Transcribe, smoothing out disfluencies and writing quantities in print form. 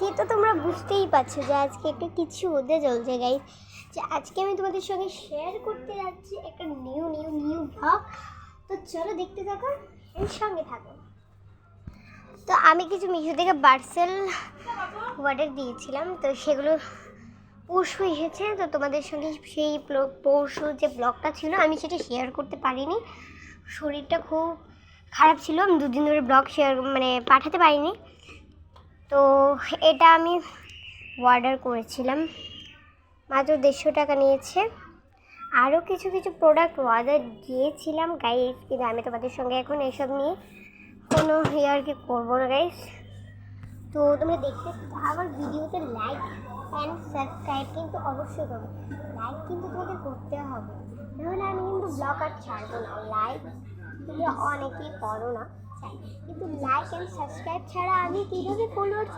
দেখে তো তোমরা বুঝতেই পারছো যে আজকে একটা কিছু হতে চলছে গাইস। যে আজকে আমি তোমাদের সঙ্গে শেয়ার করতে যাচ্ছি একটা নিউ ব্লগ। তো চলো দেখতে থাকো, এর সঙ্গে থাকো। তো আমি কিছু মিশো থেকে পার্সেল অর্ডার দিয়েছিলাম, তো সেগুলো পরশু এসেছে। তো তোমাদের সঙ্গে সেই পরশু যে ব্লগটা ছিল আমি সেটা শেয়ার করতে পারিনি, শরীরটা খুব খারাপ ছিল, আমি দুদিন ধরে ব্লগ পাঠাতে পারিনি। তো এটা আমি অর্ডার করেছিলাম, মাত্র 150 টাকা নিয়েছে। আরও কিছু প্রোডাক্ট অর্ডার দিয়েছিলাম গাইস, কিন্তু আমি তোমাদের সঙ্গে এখন এসব নিয়ে কোনো আর কি করবো না গাইস। তো তোমরা দেখতে আমার ভিডিওতে লাইক অ্যান্ড সাবস্ক্রাইব কিন্তু অবশ্যই করবে। লাইক কিন্তু তোমাদের করতে হবে, নাহলে আমি কিন্তু ব্লগ আর ছাড়বো না। লাইক তোমরা অনেকেই করো না, কিন্তু লাইক অ্যান্ড সাবস্ক্রাইব ছাড়া আমি কীভাবে ফলোয়ার্স